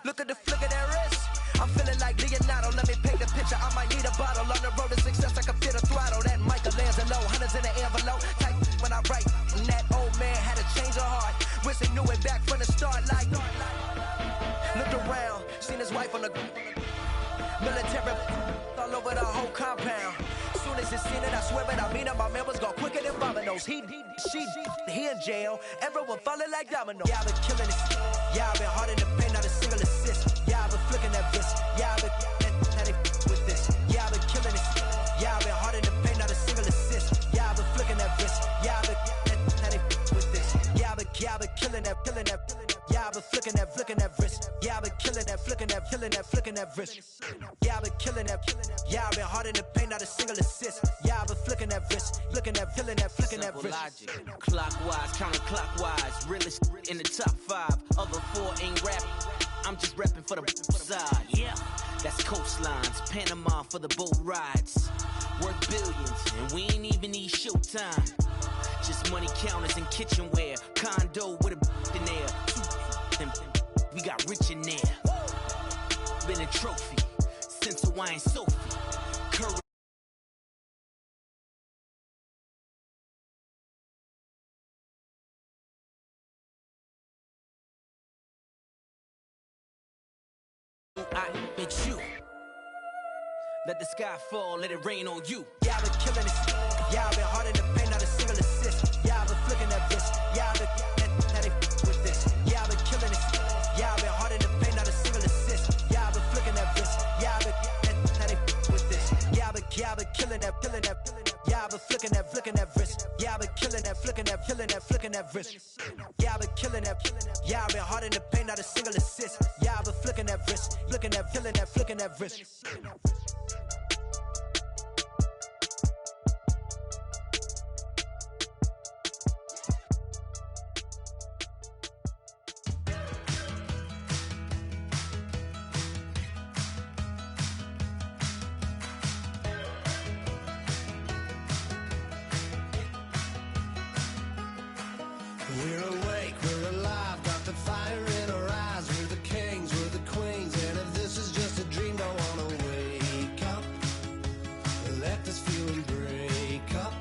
Look at the flick of that wrist. I'm feeling like Leonardo. Let me paint the picture. I might need a bottle. On the road to success, I can fit a throttle. That Michelangelo, hundreds in the envelope. Type when I write. And that old man had to change her heart. Wish he knew it back from the start. Like, looked around, seen his wife on the military all over the whole compound. Soon as he seen it, I swear it, I mean it. My man was gone quicker than dominoes. He in jail. Everyone falling like dominoes. Yeah, I've been killing this. Yeah, I've been hard in the paint, not a single assist. Yeah, I've been flicking that wrist. Yeah, I've been with this. Yeah, I've been killing this. Yeah, I've been hard in the paint, not a single assist. Yeah, I've been flicking that wrist. Yeah, I've been with this. Yeah, I've been killing that. Yeah, I've been flicking that wrist. Yeah, I've been killing that, flicking that wrist. Yeah, I've been killing that. Yeah, I've been hard in the paint, not a single assist. Yeah, I've been flicking that wrist, flicking that wrist. Logic, clockwise, counterclockwise, realest in the top 5. Other 4 ain't rapping. I'm just repping for the side. Yeah, that's coastlines, Panama for the boat rides. Worth billions, and we ain't even need showtime. Just money counters and kitchenware. Condo with a in there. We got rich in there. Been a trophy since Hawaiian Sophie. Curry. I met you. Let the sky fall, let it rain on you. Yeah, I've been killing this. Yeah, I've been hard in the paint, not a single assist. Yeah, I've been flicking that wrist. Yeah, I've been with this. Yeah, I've been killing this. Yeah, I've been hard in the paint, not a single assist. Yeah, I've been flicking that wrist. Yeah, I've been with this. Yeah, I've been killing that. Yeah, I've been flicking that wrist. Yeah, I've been killing that, flicking that wrist. Yeah, I've been killing that. Yeah, I've been hard in the paint, not a single assist. Yeah, I've been flicking that wrist, flicking that wrist. We're awake, we're alive, got the fire in our eyes. We're the kings, we're the queens, and if this is just a dream, don't wanna wake up. Let this feeling break up.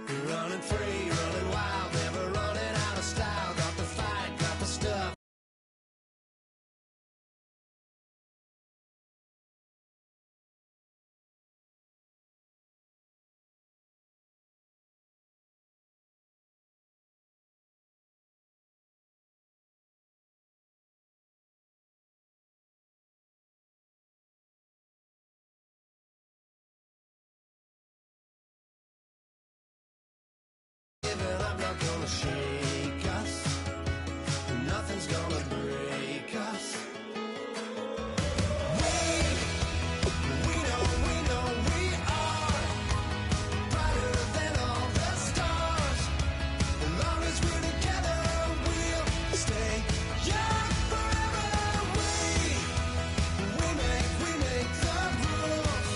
We're running free, running wild, never running out of style. Got the fight, got the stuff. I'm not gonna shake us. Nothing's gonna break us. We know we are brighter than all the stars. As long as we're together, we'll stay young forever. We make the rules,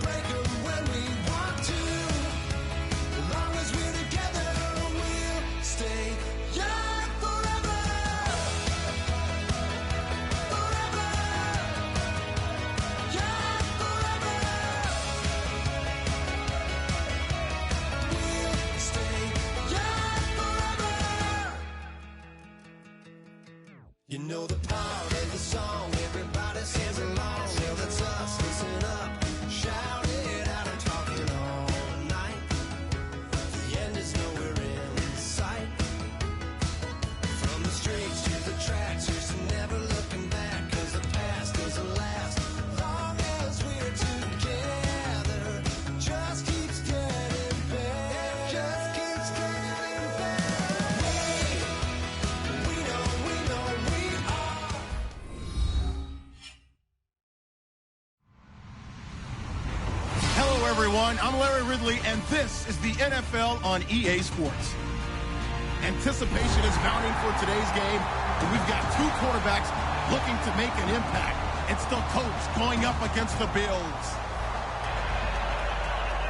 break them when we want to. As long as we're together, we'll stay young forever. Forever. Young forever. We'll stay young forever. You know the part of the song, everybody sings along. Well, that's us, listen up, shout it out, I'm talking all night. The end is nowhere in sight. From the streets to the tracks, here's to never looking back, 'cause the past doesn't last. Long as we're together, just keeps getting better. Just keeps getting better. We know we are. Hello, everyone. I'm Larry Ridley, and this is the NFL on EA Sports. Anticipation is mounting for today's game, and we've got 2 quarterbacks looking to make an impact. It's the Colts going up against the Bills.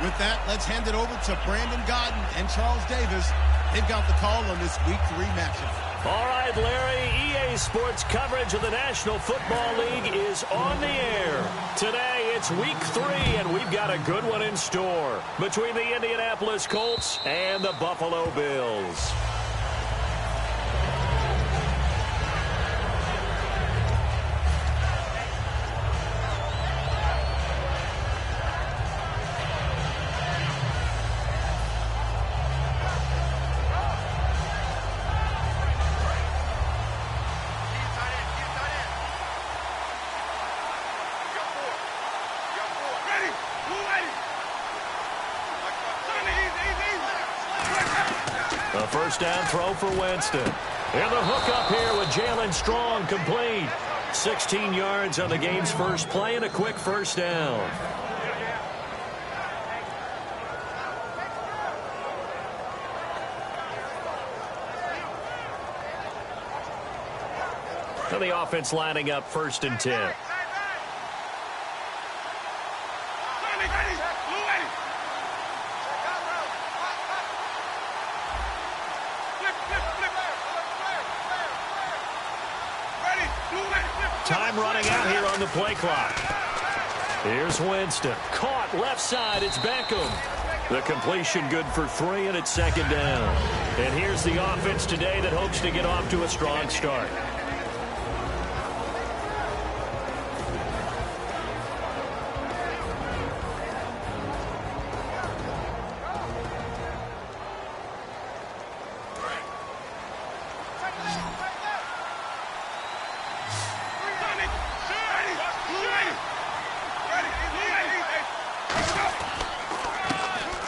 With that, let's hand it over to Brandon Godden and Charles Davis They've got the call on this Week 3 matchup. All right, Larry, EA Sports coverage of the National Football League is on the air. Today, it's Week 3, and we've got a good one in store between the Indianapolis Colts and the Buffalo Bills. A first down throw for Winston. And the hook up here with Jalen Strong complete. 16 yards on the game's first play and a quick first down. So the offense lining up 1st and 10. Time running out here on the play clock. Here's Winston. Caught left side. It's Beckham. The completion good for 3, and it's 2nd down. And here's the offense today that hopes to get off to a strong start.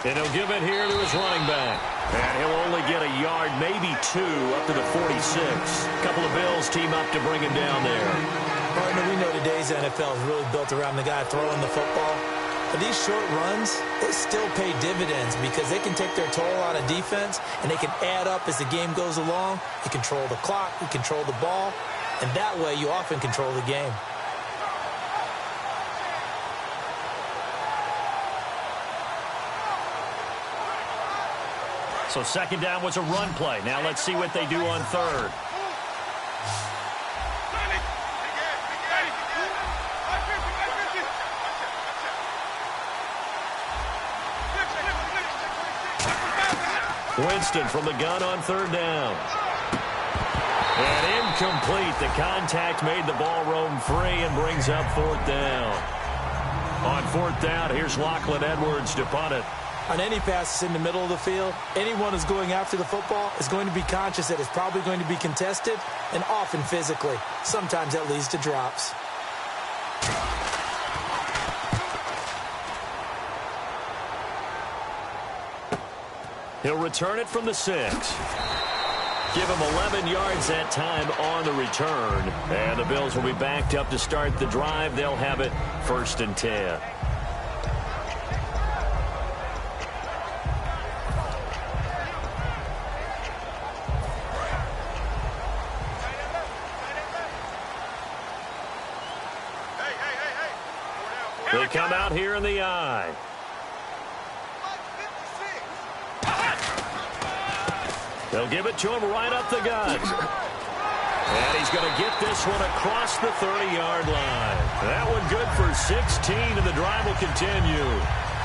And he'll give it here to his running back. And he'll only get a yard, maybe 2, up to the 46. A couple of Bills team up to bring him down there. Partner, we know today's NFL is really built around the guy throwing the football. But these short runs, they still pay dividends because they can take their toll on a defense, and they can add up as the game goes along. You control the clock, you control the ball, and that way you often control the game. So 2nd down was a run play. Now let's see what they do on 3rd. Winston from the gun on 3rd down. And incomplete. The contact made the ball roam free and brings up 4th down. On 4th down, here's Lachlan Edwards to punt it. On any passes in the middle of the field, anyone who's going after the football is going to be conscious that it's probably going to be contested, and often physically. Sometimes that leads to drops. He'll return it from the 6. Give him 11 yards that time on the return. And the Bills will be backed up to start the drive. They'll have it 1st and 10. They come out here in the eye. They'll give it to him right up the gut. And he's going to get this one across the 30-yard line. That one good for 16, and the drive will continue.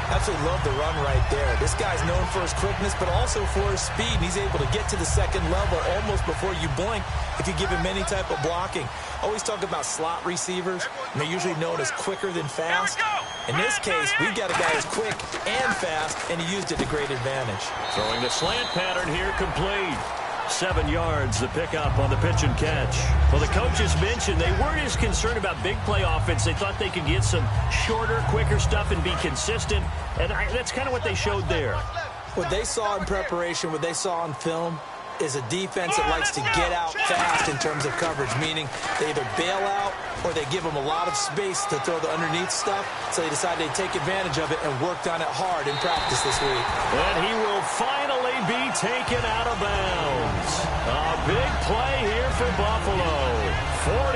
Absolutely love the run right there. This guy's known for his quickness, but also for his speed. And he's able to get to the 2nd level almost before you blink if you give him any type of blocking. Always talk about slot receivers, and they're usually known as quicker than fast. In this case, we've got a guy who's quick and fast, and he used it to great advantage. Throwing the slant pattern here complete. 7 yards, the pickup on the pitch and catch. Well, the coaches mentioned they weren't as concerned about big play offense. They thought they could get some shorter, quicker stuff and be consistent, and that's kind of what they showed there. What they saw in preparation, what they saw on film, is a defense that likes to get out fast in terms of coverage, meaning they either bail out or they give them a lot of space to throw the underneath stuff, so they decided they'd take advantage of it and worked on it hard in practice this week. And he will finally be taken out of bounds. A big play here for Buffalo.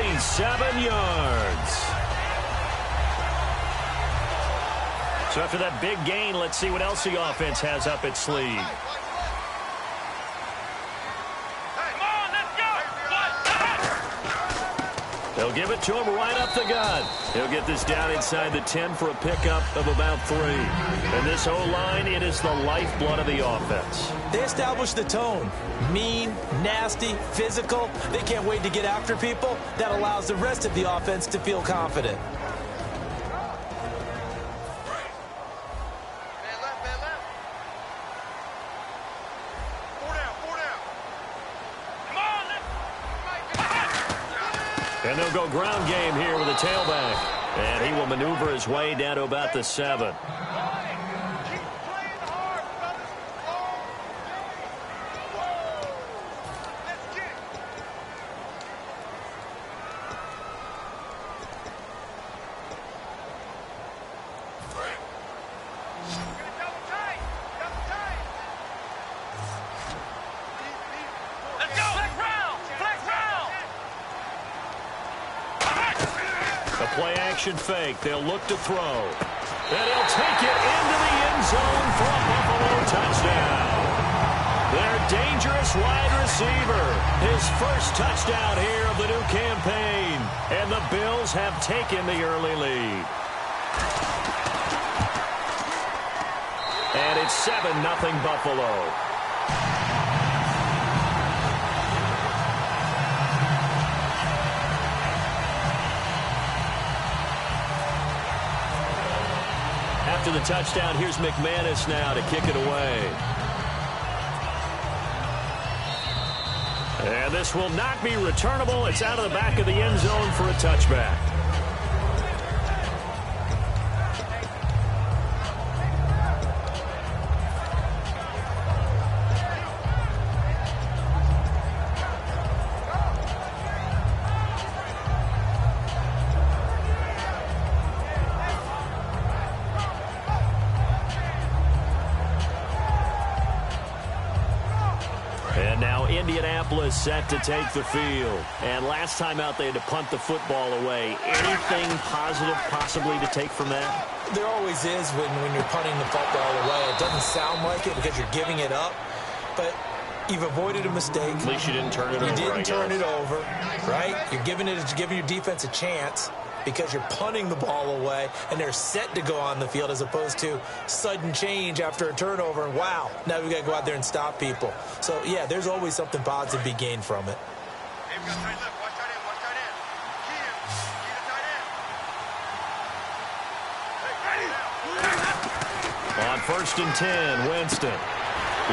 47 yards. So after that big gain, let's see what else the offense has up its sleeve. They'll give it to him right up the gut. He'll get this down inside the 10 for a pickup of about 3. And this O-line, it is the lifeblood of the offense. They established the tone. Mean, nasty, physical. They can't wait to get after people. That allows the rest of the offense to feel confident. And they'll go ground game here with a tailback. And he will maneuver his way down to about the 7. Fake. They'll look to throw. And he'll take it into the end zone for a Buffalo touchdown. Their dangerous wide receiver. His first touchdown here of the new campaign. And the Bills have taken the early lead. And it's 7-0 Buffalo. After the touchdown, here's McManus now to kick it away. And this will not be returnable. It's out of the back of the end zone for a touchback. Indianapolis set to take the field. And last time out, they had to punt the football away. Anything positive possibly to take from that? There always is when you're punting the football away. It doesn't sound like it because you're giving it up. But you've avoided a mistake. At least you didn't turn it over. You didn't turn it over, right? You're giving your defense a chance because you're punting the ball away, and they're set to go on the field as opposed to sudden change after a turnover. And wow, now we've got to go out there and stop people. So, yeah, there's always something positive to be gained from it. Hey, we got tight left. Watch tight end. Watch tight end. Key the tight end. Hey, on 1st and 10, Winston.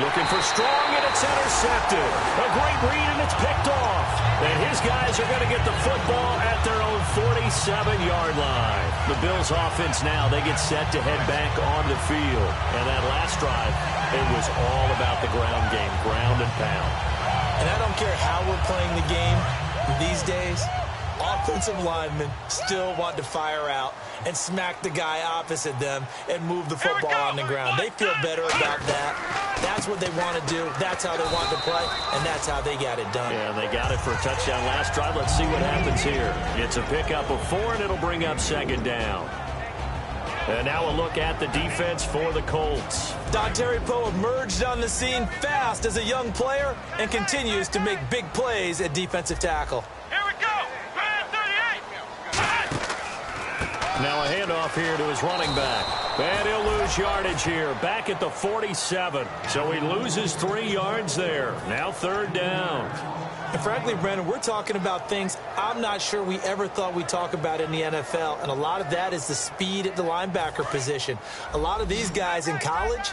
Looking for strong, and it's intercepted. A great read, and it's picked off. And his guys are going to get the football at their own 47-yard line. The Bills' offense now, they get set to head back on the field. And that last drive, it was all about the ground game, ground and pound. And I don't care how we're playing the game these days, offensive linemen still want to fire out and smack the guy opposite them and move the football on the ground. They feel better about that. That's what they want to do. That's how they want to play, and that's how they got it done. Yeah, they got it for a touchdown last drive. Let's see what happens here. It's a pickup of 4, and it'll bring up 2nd down. And now a look at the defense for the Colts. Dontari Poe emerged on the scene fast as a young player and continues to make big plays at defensive tackle. Now a handoff here to his running back. And he'll lose yardage here, back at the 47. So he loses 3 yards there. Now 3rd down. And frankly, Brandon, we're talking about things I'm not sure we ever thought we'd talk about in the NFL. And a lot of that is the speed at the linebacker position. A lot of these guys in college,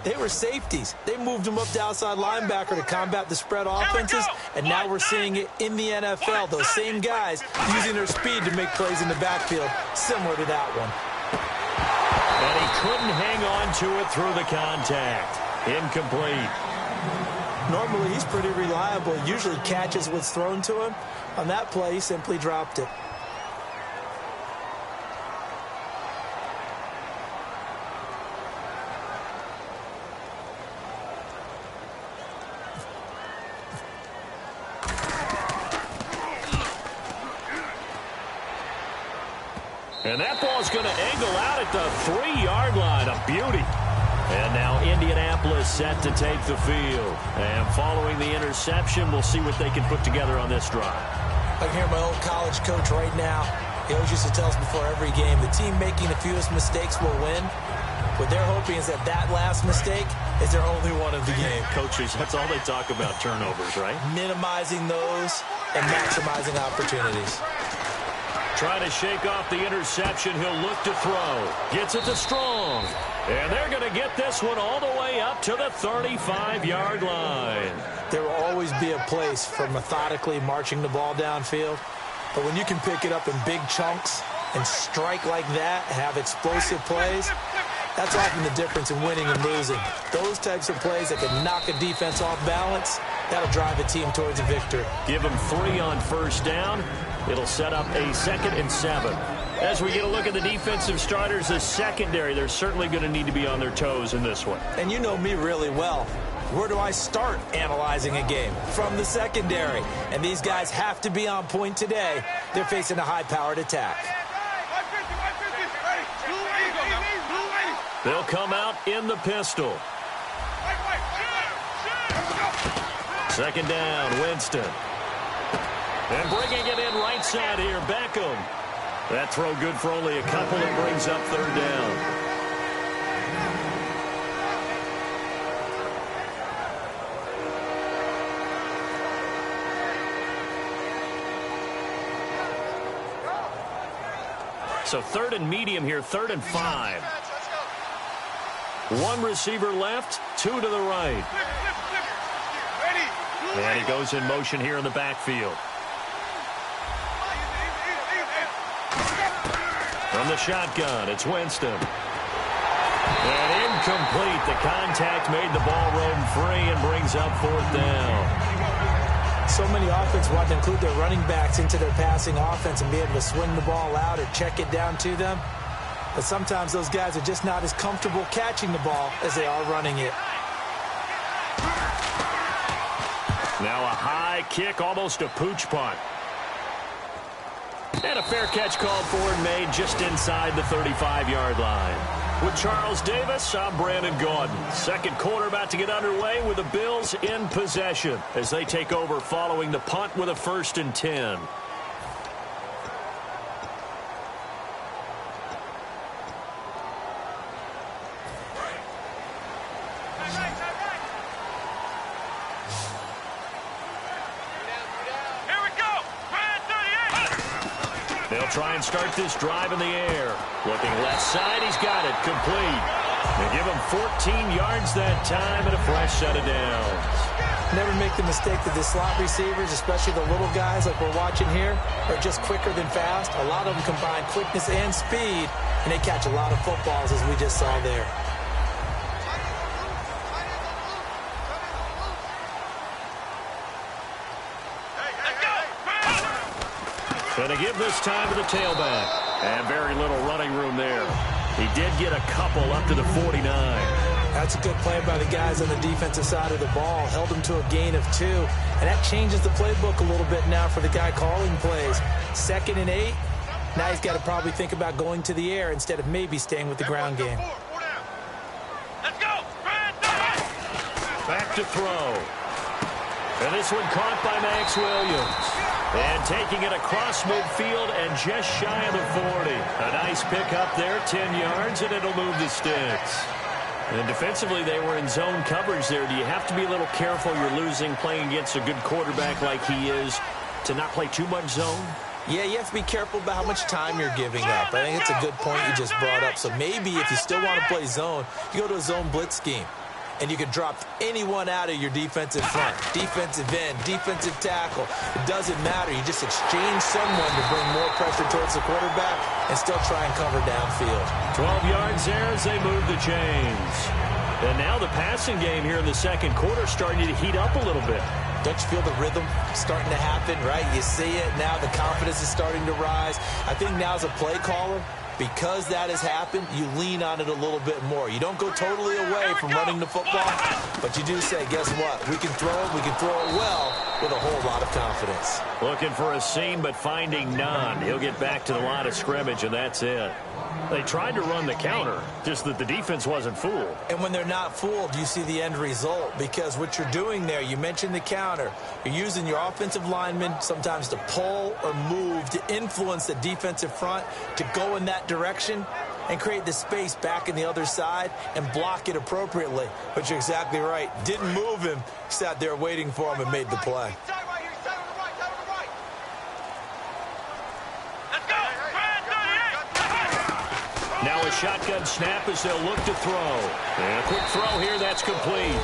they were safeties. They moved them up to outside linebacker to combat the spread offenses, and now we're seeing it in the NFL. Those same guys using their speed to make plays in the backfield, similar to that one. And he couldn't hang on to it through the contact. Incomplete. Normally, he's pretty reliable. Usually catches what's thrown to him. On that play, he simply dropped it. And that ball's going to angle out at the 3-yard line. A beauty. And now Indianapolis set to take the field. And following the interception, we'll see what they can put together on this drive. I can hear my old college coach right now. He always used to tell us before every game, the team making the fewest mistakes will win. What they're hoping is that last mistake is their only one of the game. Coaches, that's all they talk about, turnovers, right? Minimizing those and maximizing opportunities. Trying to shake off the interception. He'll look to throw. Gets it to Strong. And they're going to get this one all the way up to the 35-yard line. There will always be a place for methodically marching the ball downfield. But when you can pick it up in big chunks and strike like that, have explosive plays, that's often the difference in winning and losing. Those types of plays that can knock a defense off balance, that'll drive a team towards a victory. Give them 3 on first down. It'll set up a 2nd and 7. As we get a look at the defensive starters, the secondary, they're certainly going to need to be on their toes in this one. And you know me really well. Where do I start analyzing a game? From the secondary. And these guys have to be on point today. They're facing a high-powered attack. They'll come out in the pistol. 2nd down, Winston. And bringing it in right side here, Beckham. That throw good for only a couple and brings up 3rd down. So 3rd and medium here, 3rd and 5. 1 receiver left, 2 to the right. And he goes in motion here in the backfield. From the shotgun, it's Winston. And incomplete. The contact made the ball roam free and brings up 4th down. So many offenses want to include their running backs into their passing offense and be able to swing the ball out or check it down to them. But sometimes those guys are just not as comfortable catching the ball as they are running it. Now a high kick, almost a pooch punt. And a fair catch called for and made just inside the 35-yard line. With Charles Davis, I'm Brandon Gaudin. Second quarter about to get underway with the Bills in possession as they take over following the punt with a 1st and 10. They'll try and start this drive in the air. Looking left side, he's got it, complete. They give him 14 yards that time and a fresh set of downs. Never make the mistake that the slot receivers, especially the little guys like we're watching here, are just quicker than fast. A lot of them combine quickness and speed, and they catch a lot of footballs, as we just saw there. Going to give this time to the tailback. And very little running room there. He did get a couple up to the 49. That's a good play by the guys on the defensive side of the ball. Held him to a gain of 2. And that changes the playbook a little bit now for the guy calling plays. 2nd and 8. Now he's got to probably think about going to the air instead of maybe staying with the ground game. Let's go. Back to throw. And this one caught by Max Williams. And taking it across midfield and just shy of the 40. A nice pick up there, 10 yards, and it'll move the sticks. And defensively, they were in zone coverage there. Do you have to be a little careful? You're losing playing against a good quarterback like he is to not play too much zone? Yeah, you have to be careful about how much time you're giving up. I think it's a good point you just brought up. So maybe if you still want to play zone, you go to a zone blitz scheme. And you can drop anyone out of your defensive front, defensive end, defensive tackle. It doesn't matter. You just exchange someone to bring more pressure towards the quarterback and still try and cover downfield. 12 yards there as they move the chains. And now the passing game here in the second quarter starting to heat up a little bit. Don't you feel the rhythm starting to happen, right? You see it now. The confidence is starting to rise. I think now as a play caller, Because that has happened, you lean on it a little bit more. You don't go totally away from running the football, but you do say, guess what? We can throw it well with a whole lot of confidence. Looking for a seam, but finding none. He'll get back to the line of scrimmage, and that's it. They tried to run the counter, just that the defense wasn't fooled. And when they're not fooled, you see the end result, because what you're doing there, you mentioned the counter. You're using your offensive linemen sometimes to pull or move to influence the defensive front to go in that direction and create the space back in the other side and block it appropriately. But you're exactly right. Didn't move him, sat there waiting for him and made the play. Now a shotgun snap as they'll look to throw. And a quick throw here, that's complete.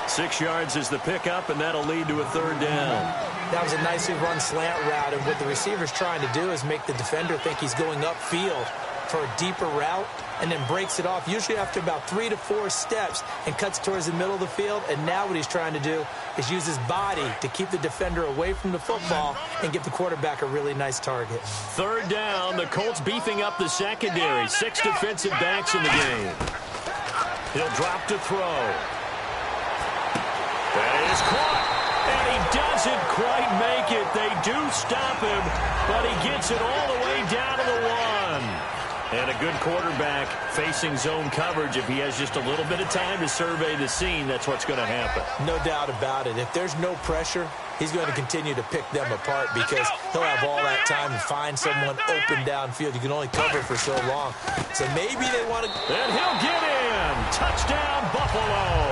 6 yards is the pickup, and that'll lead to a third down. That was a nicely run slant route, and what the receiver's trying to do is make the defender think he's going upfield for a deeper route, and then breaks it off, usually after about 3 to 4 steps, and cuts towards the middle of the field. And now what he's trying to do is use his body to keep the defender away from the football and give the quarterback a really nice target. Third down, the Colts beefing up the secondary. 6 defensive backs in the game. He'll drop to throw. That is caught, and he doesn't quite make it. They do stop him, but he gets it all the way down to the 1. And a good quarterback facing zone coverage. If he has just a little bit of time to survey the scene, that's what's going to happen. No doubt about it. If there's no pressure, he's going to continue to pick them apart because he'll have all that time to find someone open downfield. You can only cover for so long. So maybe they want to... And he'll get in. Touchdown, Buffalo.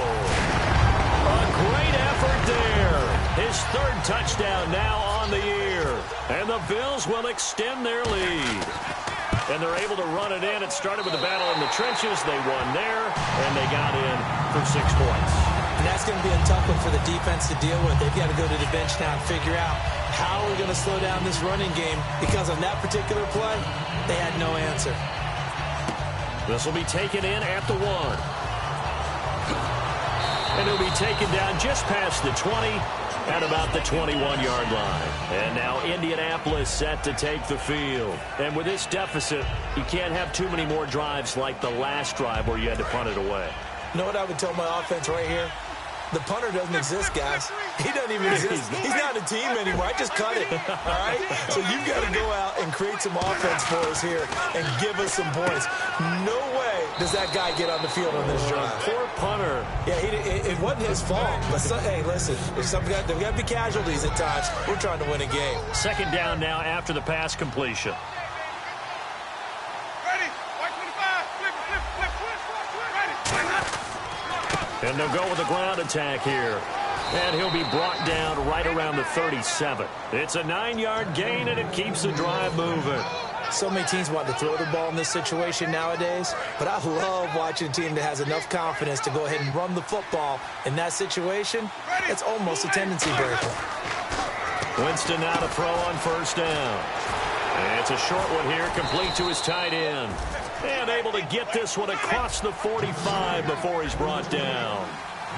A great effort there. His third touchdown now on the year. And the Bills will extend their lead. And they're able to run it in. It started with a battle in the trenches. They won there, and they got in for 6 points. And that's going to be a tough one for the defense to deal with. They've got to go to the bench now and figure out how we're going to slow down this running game, because on that particular play, they had no answer. This will be taken in at the 1. And it'll be taken down just past the 20 at about the 21-yard line. And now Indianapolis set to take the field. And with this deficit, you can't have too many more drives like the last drive where you had to punt it away. You know what I would tell my offense right here? The punter doesn't exist, guys. He doesn't even exist. He's not a team anymore. I just cut it, all right? So you've got to go out and create some offense for us here and give us some points. No way does that guy get on the field on this drive. Poor punter. Yeah, it wasn't his fault. But, hey, listen, there's got to be casualties at times. We're trying to win a game. Second down now after the pass completion. And they'll go with a ground attack here. And he'll be brought down right around the 37. It's a 9-yard gain, and it keeps the drive moving. So many teams want to throw the ball in this situation nowadays, but I love watching a team that has enough confidence to go ahead and run the football. In that situation, it's almost a tendency breaker. Winston now to throw on first down. And it's a short one here, complete to his tight end. And able to get this one across the 45 before he's brought down.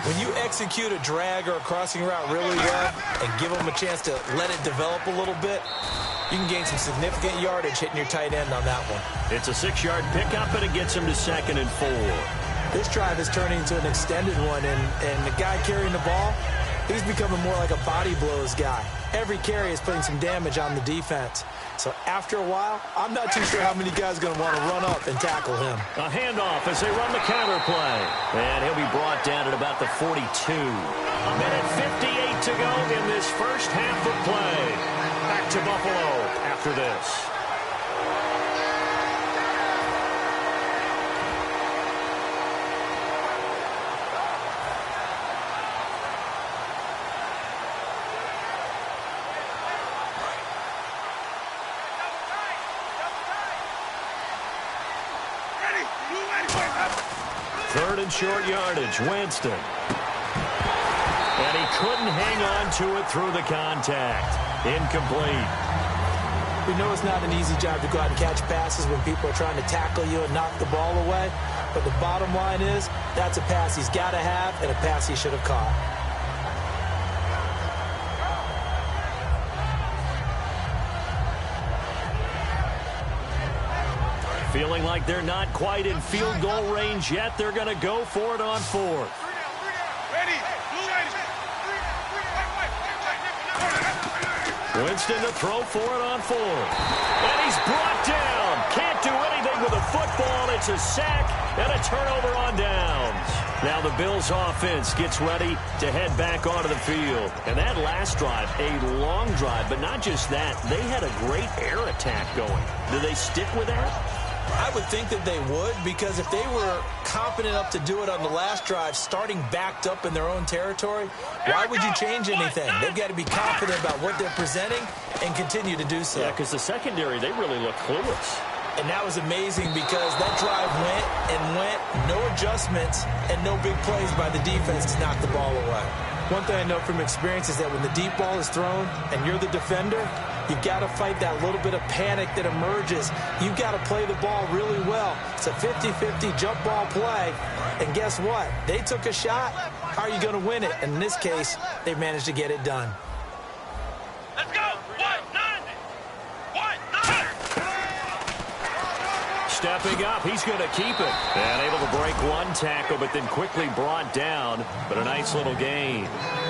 When you execute a drag or a crossing route really well and give them a chance to let it develop a little bit, you can gain some significant yardage hitting your tight end on that one. It's a 6-yard pickup, and it gets him to 2nd and 4. This drive is turning into an extended one, and the guy carrying the ball, he's becoming more like a body blows guy. Every carry is putting some damage on the defense. So after a while, I'm not too sure how many guys are going to want to run up and tackle him. A handoff as they run the counter play. And he'll be brought down at about the 42. A minute 58 to go in this first half of play. Back to Buffalo after this. Third and short yardage, Winston. And he couldn't hang on to it through the contact. Incomplete. We know it's not an easy job to go out and catch passes when people are trying to tackle you and knock the ball away. But the bottom line is, that's a pass he's got to have and a pass he should have caught. Feeling like they're not quite in field goal range yet. They're going to go for it on fourth. Winston to throw for it on fourth. And he's brought down. Can't do anything with a football. It's a sack and a turnover on downs. Now the Bills offense gets ready to head back onto the field. And that last drive, a long drive, but not just that. They had a great air attack going. Do they stick with that? I would think that they would, because if they were confident enough to do it on the last drive, starting backed up in their own territory, why would you change anything? They've got to be confident about what they're presenting and continue to do so. Yeah, because the secondary, they really look clueless. And that was amazing because that drive went and went, no adjustments, and no big plays by the defense to knock the ball away. One thing I know from experience is that when the deep ball is thrown and you're the defender, you've got to fight that little bit of panic that emerges. You've got to play the ball really well. It's a 50-50 jump ball play. And guess what? They took a shot. How are you going to win it? And in this case, they managed to get it done. Let's go! 1-9! Stepping up, he's going to keep it. And able to break one tackle, but then quickly brought down. But a nice little gain.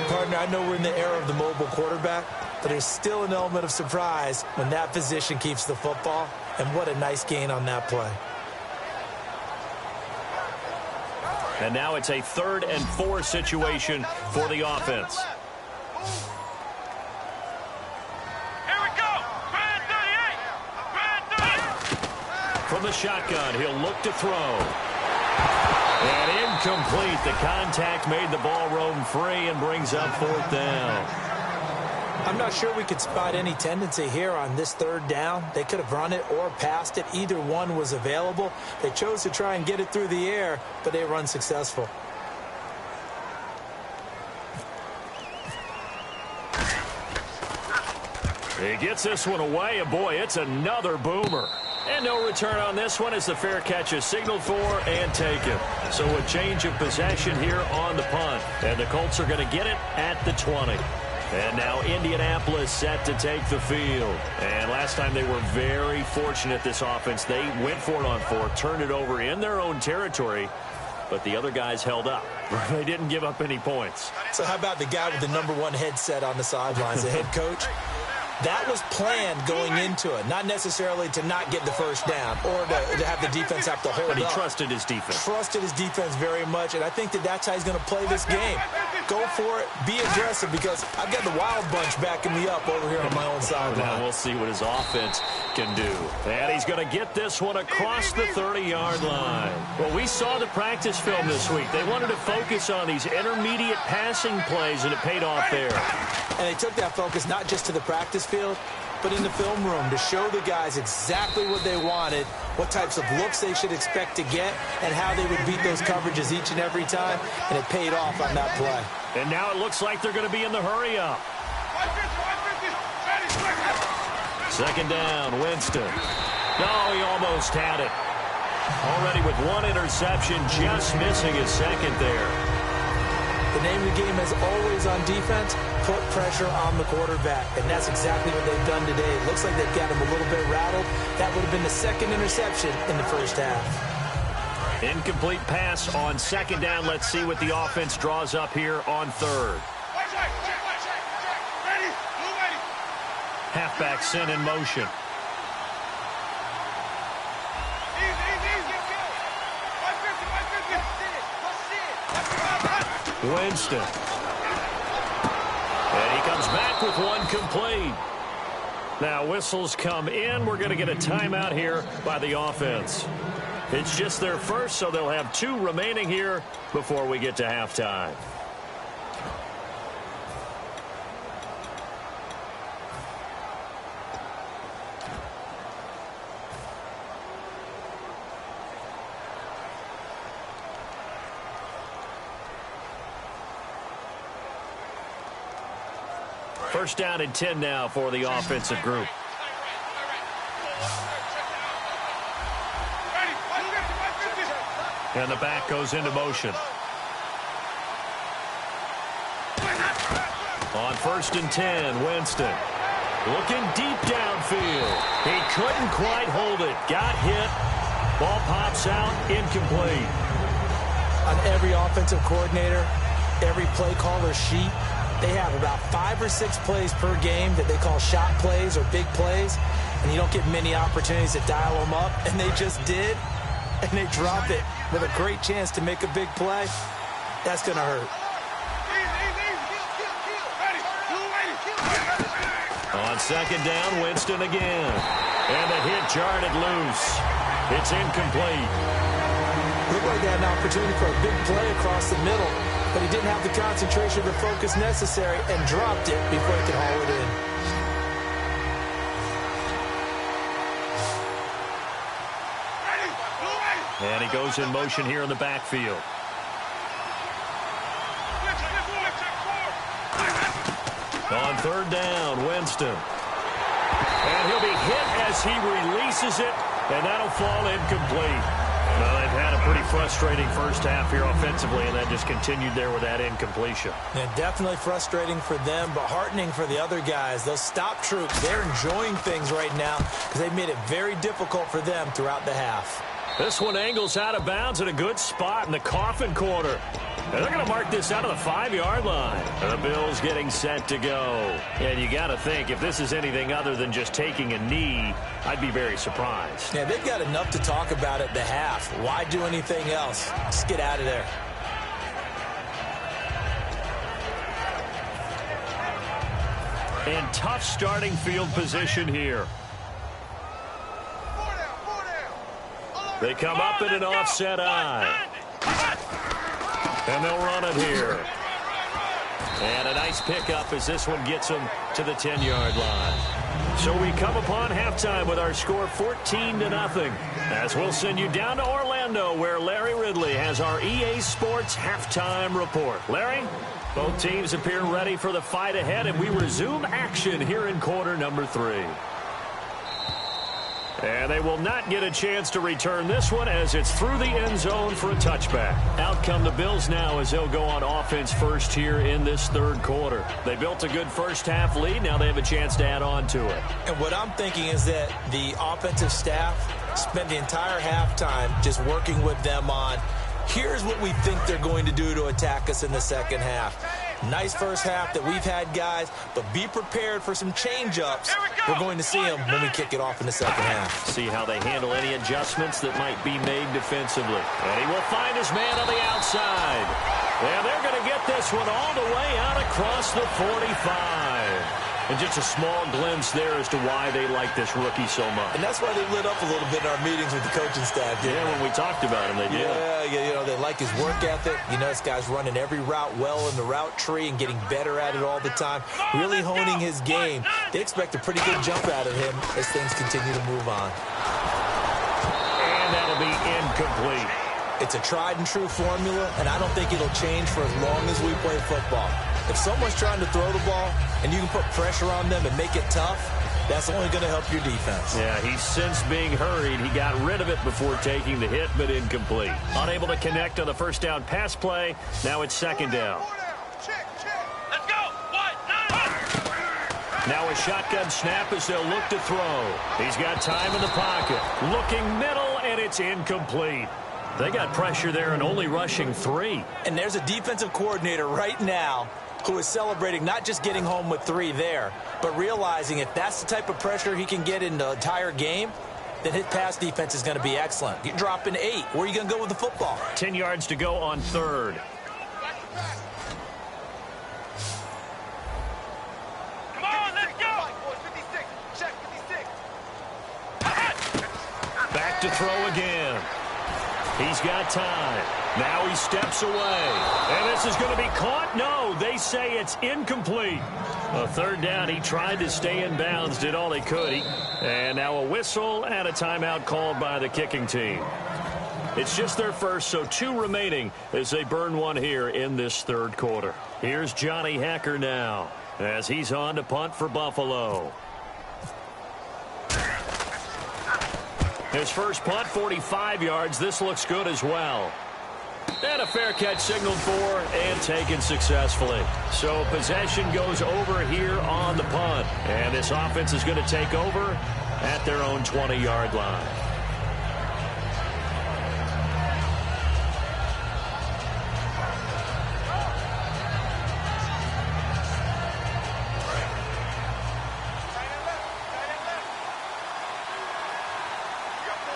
Partner, I know we're in the era of the mobile quarterback, but there's still an element of surprise when that position keeps the football. And what a nice gain on that play. And now it's a 3rd and 4 situation for the offense. Here we go! Brad 38! Brad 38! From the shotgun, he'll look to throw. And incomplete. The contact made the ball roam free and brings up 4th down. I'm not sure we could spot any tendency here on this 3rd down. They could have run it or passed it. Either one was available. They chose to try and get it through the air, but they were unsuccessful. He gets this one away, and boy, it's another boomer. And no return on this one as the fair catch is signaled for and taken. So a change of possession here on the punt. And the Colts are going to get it at the 20. And now Indianapolis set to take the field. And last time they were very fortunate, this offense. They went for it on 4th, turned it over in their own territory, but the other guys held up. They didn't give up any points. So how about the guy with the #1 headset on the sidelines, the head coach? That was planned going into it, not necessarily to not get the first down or to have the defense have to hold up. But he trusted his defense. Trusted his defense very much, and I think that that's how he's going to play this game. Go for it, be aggressive, because I've got the wild bunch backing me up over here on my own sideline. Now we'll see what his offense can do. And he's going to get this one across the 30-yard line. Well, we saw the practice film this week. They wanted to focus on these intermediate passing plays, and it paid off there. And they took that focus not just to the practice field, but in the film room to show the guys exactly what they wanted, what types of looks they should expect to get, and how they would beat those coverages each and every time, and it paid off on that play. And now it looks like they're going to be in the hurry-up. 2nd down, Winston. No, he almost had it. Already with 1 interception, just missing his 2nd there. The name of the game is always on defense, put pressure on the quarterback. And that's exactly what they've done today. It looks like they've got him a little bit rattled. That would have been the 2nd interception in the first half. Incomplete pass on 2nd down. Let's see what the offense draws up here on 3rd. Halfback sent in motion. Winston. And he comes back with one complete. Now whistles come in. We're going to get a timeout here by the offense. It's just their first, so they'll have 2 remaining here before we get to halftime. First down and 10 now for the offensive group. And the back goes into motion. On 1st and 10, Winston. Looking deep downfield. He couldn't quite hold it. Got hit. Ball pops out, incomplete. On every offensive coordinator, every play caller sheet, they have about 5 or 6 plays per game that they call shot plays or big plays, and you don't get many opportunities to dial them up, and they just did, and they dropped it with a great chance to make a big play. That's going to hurt. On second down, Winston again. And the hit jarred it loose. It's incomplete. Looked like they had an opportunity for a big play across the middle, but he didn't have the concentration or the focus necessary and dropped it before he could haul it in. And he goes in motion here in the backfield. On third down, Winston. And he'll be hit as he releases it, and that'll fall incomplete. Well, they've had a pretty frustrating first half here offensively, and that just continued there with that incompletion. Yeah, definitely frustrating for them, but heartening for the other guys. Those stop troops, they're enjoying things right now because they've made it very difficult for them throughout the half. This one angles out of bounds at a good spot in the coffin corner. And they're going to mark this out of the 5-yard line. The Bills getting set to go. And you got to think, if this is anything other than just taking a knee, I'd be very surprised. Yeah, they've got enough to talk about at the half. Why do anything else? Just get out of there. And tough starting field position here. They come up in an offset eye. And they'll run it here. And a nice pickup as this one gets them to the 10-yard line. So we come upon halftime with our score 14-0. As we'll send you down to Orlando, where Larry Ridley has our EA Sports halftime report. Larry? Both teams appear ready for the fight ahead, and we resume action here in quarter number 3. And they will not get a chance to return this one as it's through the end zone for a touchback. Out come the Bills now as they'll go on offense first here in this third quarter. They built a good first half lead. Now they have a chance to add on to it. And what I'm thinking is that the offensive staff spent the entire halftime just working with them on, here's what we think they're going to do to attack us in the second half. Nice first half that we've had, guys, but be prepared for some change-ups. We're going to see them when we kick it off in the second half. See how they handle any adjustments that might be made defensively. And he will find his man on the outside. And they're going to get this one all the way out across the 45. And just a small glimpse there as to why they like this rookie so much. And that's why they lit up a little bit in our meetings with the coaching staff. Yeah, when we talked about him, they did. Yeah, you know, they like his work ethic. You know, this guy's running every route well in the route tree and getting better at it all the time. Really honing his game. They expect a pretty good jump out of him as things continue to move on. And that'll be incomplete. It's a tried-and-true formula, and I don't think it'll change for as long as we play football. If someone's trying to throw the ball and you can put pressure on them and make it tough, that's only going to help your defense. Yeah, he's since being hurried. He got rid of it before taking the hit, but incomplete. Unable to connect on the first down pass play. Now it's second down. Let's go. Now a shotgun snap as they'll look to throw. He's got time in the pocket. Looking middle, and it's incomplete. They got pressure there and only rushing 3. And there's a defensive coordinator right now who is celebrating not just getting home with 3 there, but realizing if that's the type of pressure he can get in the entire game, then his pass defense is going to be excellent. You're dropping 8. Where are you going to go with the football? 10 yards to go on third. Come on, let's go. Back to throw again. He's got time. Now he steps away. And this is going to be caught. No, they say it's incomplete. A third down. He tried to stay in bounds, did all he could. And now a whistle and a timeout called by the kicking team. It's just their first, so 2 remaining as they burn one here in this third quarter. Here's Johnny Hacker now as he's on to punt for Buffalo. His first punt, 45 yards. This looks good as well. And a fair catch signaled for and taken successfully. So possession goes over here on the punt. And this offense is going to take over at their own 20-yard line.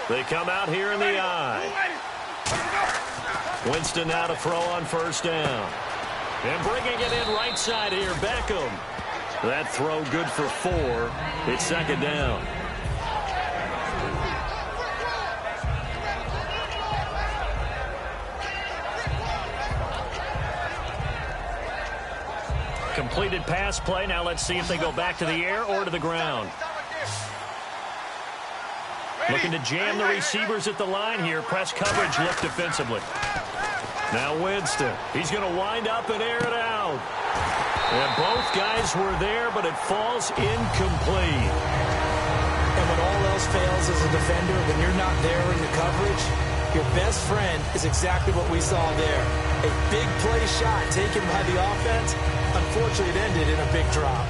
They come out here in the eye. Winston now to throw on first down. And bringing it in right side here, Beckham. That throw good for 4. It's second down. Completed pass play. Now let's see if they go back to the air or to the ground. Looking to jam the receivers at the line here. Press coverage look defensively. Now Winston. He's going to wind up and air it out. And both guys were there, but it falls incomplete. And when all else fails as a defender, when you're not there in the coverage, your best friend is exactly what we saw there. A big play shot taken by the offense. Unfortunately, it ended in a big drop.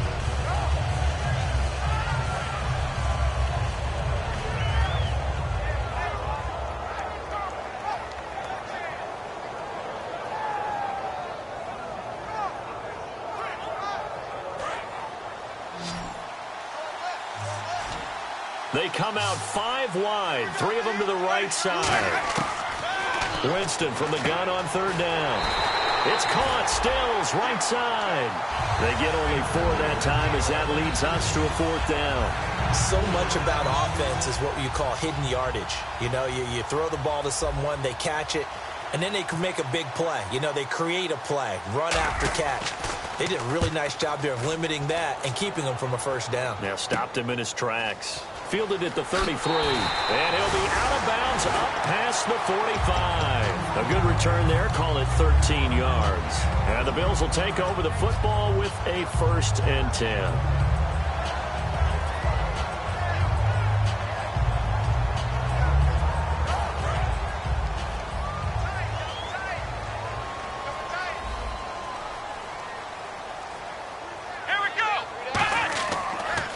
They come out 5 wide, 3 of them to the right side. Winston from the gun on third down. It's caught, Stills, right side. They get only 4 that time as that leads us to a 4th down. So much about offense is what you call hidden yardage. You know, you throw the ball to someone, they catch it, and then they can make a big play. You know, they create a play, run after catch. They did a really nice job there of limiting that and keeping him from a first down. Now stopped him in his tracks. Fielded at the 33. And he'll be out of bounds up past the 45. A good return there. Call it 13 yards. And the Bills will take over the football with a 1st and 10.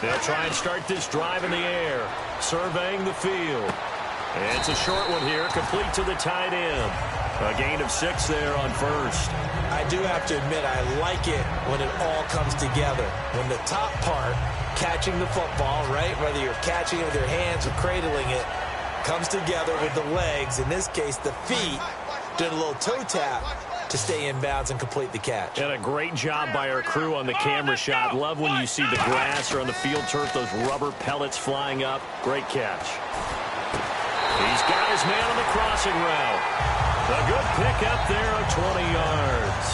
They'll try and start this drive in the air. Surveying the field. And it's a short one here, complete to the tight end. A gain of 6 there on first. I do have to admit, I like it when it all comes together. When the top part, catching the football, right, whether you're catching it with your hands or cradling it, comes together with the legs, in this case the feet, doing a little toe tap to stay in bounds and complete the catch. And a great job by our crew on the camera shot. Love when you see the grass or on the field turf, those rubber pellets flying up. Great catch. He's got his man on the crossing route. A good pick up there on 20 yards.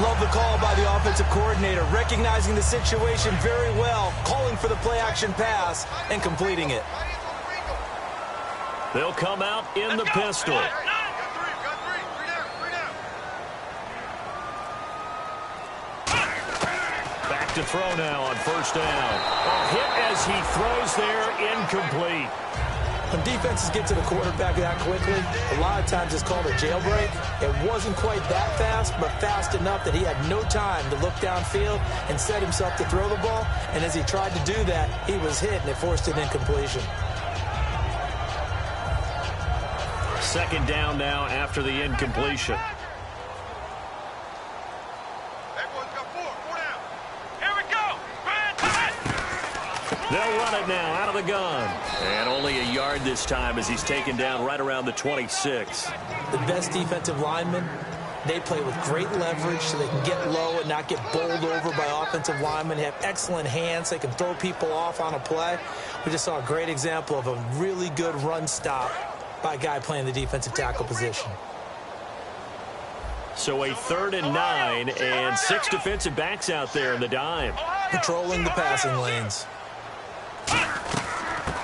Love the call by the offensive coordinator, recognizing the situation very well, calling for the play-action pass and completing it. They'll come out in the pistol. Back to throw now on first down. A hit as he throws there, incomplete. When defenses get to the quarterback that quickly, a lot of times it's called a jailbreak. It wasn't quite that fast, but fast enough that he had no time to look downfield and set himself to throw the ball. And as he tried to do that, he was hit, and it forced an incompletion. Second down now after the incompletion. They'll run it now out of the gun. And only a yard this time as he's taken down right around the 26. The best defensive linemen, they play with great leverage so they can get low and not get bowled over by offensive linemen. They have excellent hands. They can throw people off on a play. We just saw a great example of a really good run stop by a guy playing the defensive tackle position. So a 3rd and 9 and 6 defensive backs out there in the dime. Patrolling the passing lanes.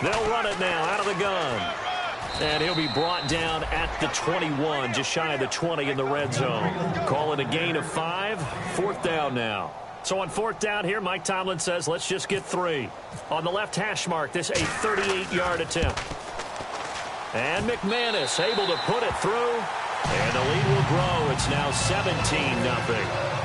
They'll run it now out of the gun. And he'll be brought down at the 21, just shy of the 20 in the red zone. Call it a gain of 5, 4th down now. So on 4th down here, Mike Tomlin says, let's just get 3. On the left hash mark, this a 38-yard attempt. And McManus able to put it through. And the lead will grow. It's now 17-0.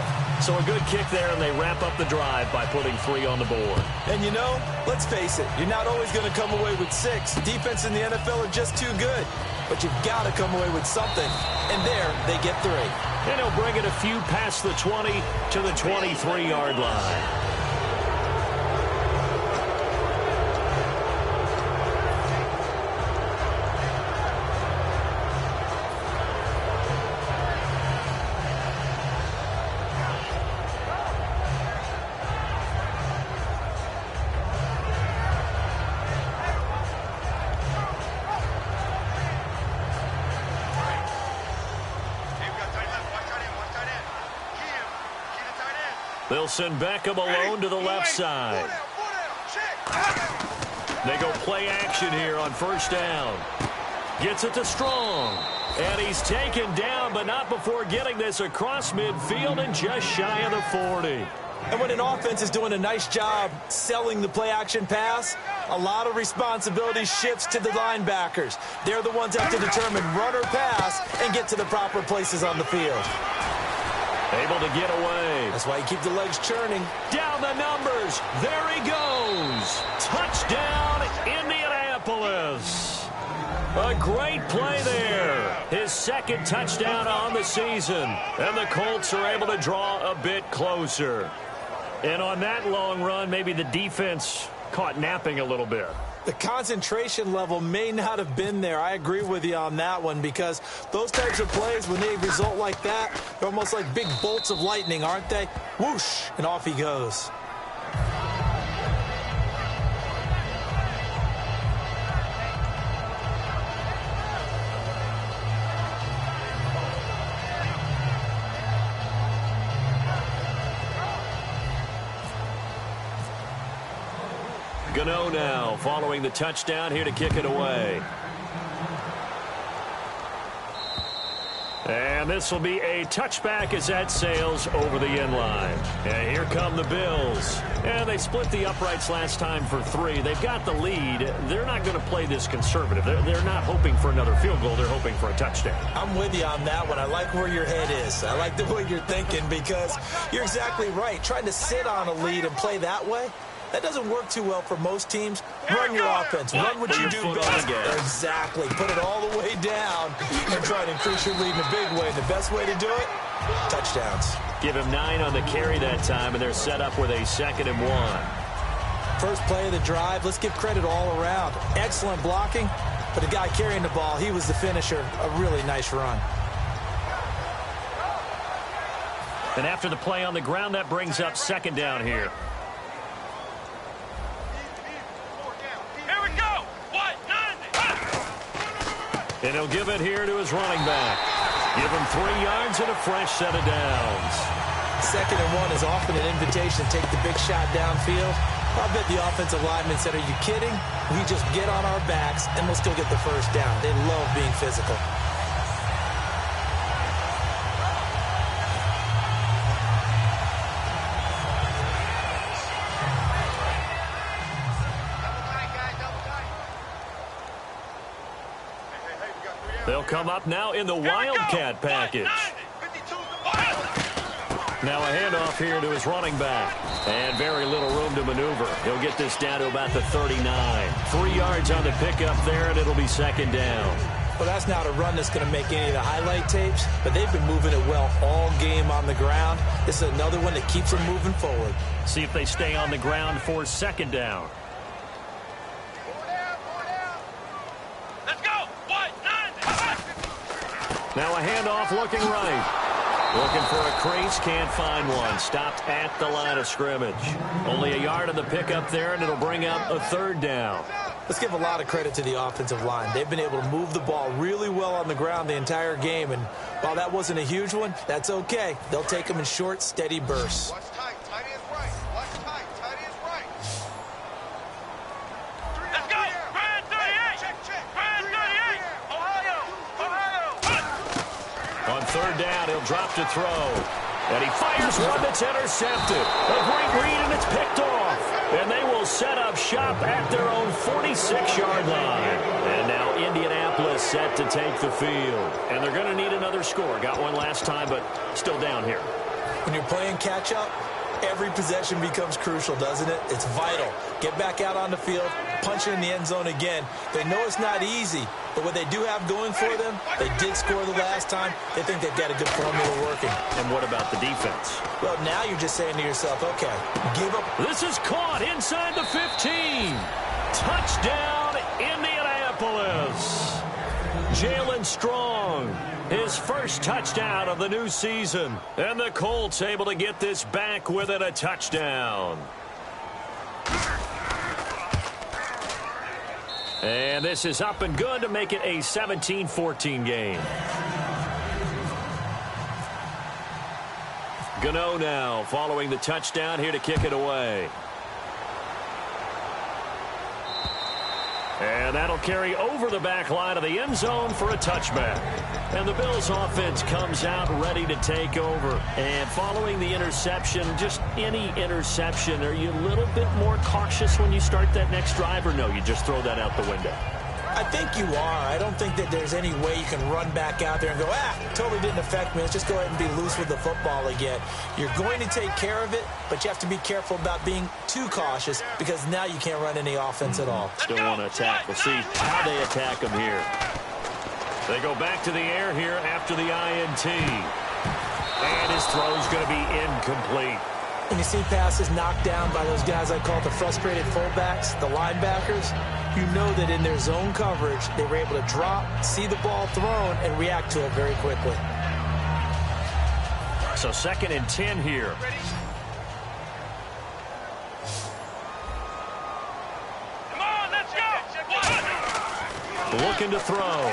So a good kick there, and they wrap up the drive by putting 3 on the board. And you know, let's face it, you're not always going to come away with 6. Defense in the NFL are just too good. But you've got to come away with something. And there, they get 3. And he'll bring it a few past the 20 to the 23-yard line. They'll send Beckham alone to the left side. They go play action here on first down. Gets it to Strong. And he's taken down, but not before getting this across midfield and just shy of the 40. And when an offense is doing a nice job selling the play-action pass, a lot of responsibility shifts to the linebackers. They're the ones that have to determine run or pass and get to the proper places on the field. Able to get away. That's why you keep the legs churning. Down the numbers. There he goes. Touchdown, Indianapolis. A great play there. His second touchdown on the season. And the Colts are able to draw a bit closer. And on that long run, maybe the defense caught napping a little bit. The concentration level may not have been there. I agree with you on that one, because those types of plays, when they result like that, they're almost like big bolts of lightning, aren't they? Whoosh, and off he goes. Gano now following the touchdown here to kick it away. And this will be a touchback as that sails over the end line. And here come the Bills. And they split the uprights last time for 3. They've got the lead. They're not going to play this conservative. They're not hoping for another field goal. They're hoping for a touchdown. I'm with you on that one. I like where your head is. I like the way you're thinking, because you're exactly right. Trying to sit on a lead and play that way, that doesn't work too well for most teams. Run your offense. Run what you do best. Exactly. Put it all the way down and try to increase your lead in a big way. The best way to do it, touchdowns. Give him 9 on the carry that time, and they're set up with a 2nd and 1. First play of the drive. Let's give credit all around. Excellent blocking, but the guy carrying the ball, he was the finisher. A really nice run. And after the play on the ground, that brings up 2nd down here. And he'll give it here to his running back. Give him 3 yards and a fresh set of downs. 2nd and 1 is often an invitation to take the big shot downfield. I bet the offensive lineman said, "Are you kidding? We just get on our backs and we'll still get the first down." They love being physical. They'll come up now in the Wildcat package. Now a handoff here to his running back. And very little room to maneuver. He'll get this down to about the 39. 3 yards on the pickup there, and it'll be 2nd down. Well, that's not a run that's going to make any of the highlight tapes, but they've been moving it well all game on the ground. This is another one that keeps them moving forward. See if they stay on the ground for 2nd down. Now a handoff looking right. Looking for a crease, can't find one. Stopped at the line of scrimmage. Only a yard on the pickup there, and it'll bring up a 3rd down. Let's give a lot of credit to the offensive line. They've been able to move the ball really well on the ground the entire game, and while that wasn't a huge one, that's okay. They'll take them in short, steady bursts. Watch tight. Tight end's right. Watch tight. Tight end's right. Let's go. Brand 38. Check. Brand 38. Ohio. On 3rd down, he'll drop to throw. And he fires one that's intercepted. A great read, and it's picked off. And they will set up shop at their own 46-yard line. And now Indianapolis set to take the field. And they're going to need another score. Got one last time, but still down here. When you're playing catch-up, every possession becomes crucial, doesn't it? It's vital. Get back out on the field, punch it in the end zone again. They know it's not easy, but what they do have going for them, they did score the last time. They think they've got a good formula working. And what about the defense? Well, now you're just saying to yourself, okay, give up. This is caught inside the 15. Touchdown, Indianapolis. Jalen Strong, his first touchdown of the new season. And the Colts able to get this back within a touchdown. And this is up and good to make it a 17-14 game. Gano now following the touchdown here to kick it away. And that'll carry over the back line of the end zone for a touchback. And the Bills offense comes out ready to take over. And following the interception, just any interception, are you a little bit more cautious when you start that next drive, or no, you just throw that out the window? I think you are. I don't think that there's any way you can run back out there and go, totally didn't affect me. Let's just go ahead and be loose with the football again. You're going to take care of it, but you have to be careful about being too cautious because now you can't run any offense at all. Still want to attack. We'll see how they attack them here. They go back to the air here after the INT. And his throw's going to be incomplete. When you see passes knocked down by those guys I call the frustrated fullbacks, the linebackers, you know that in their zone coverage, they were able to drop, see the ball thrown, and react to it very quickly. So 2nd and 10 here. Come on, let's go. Looking to throw.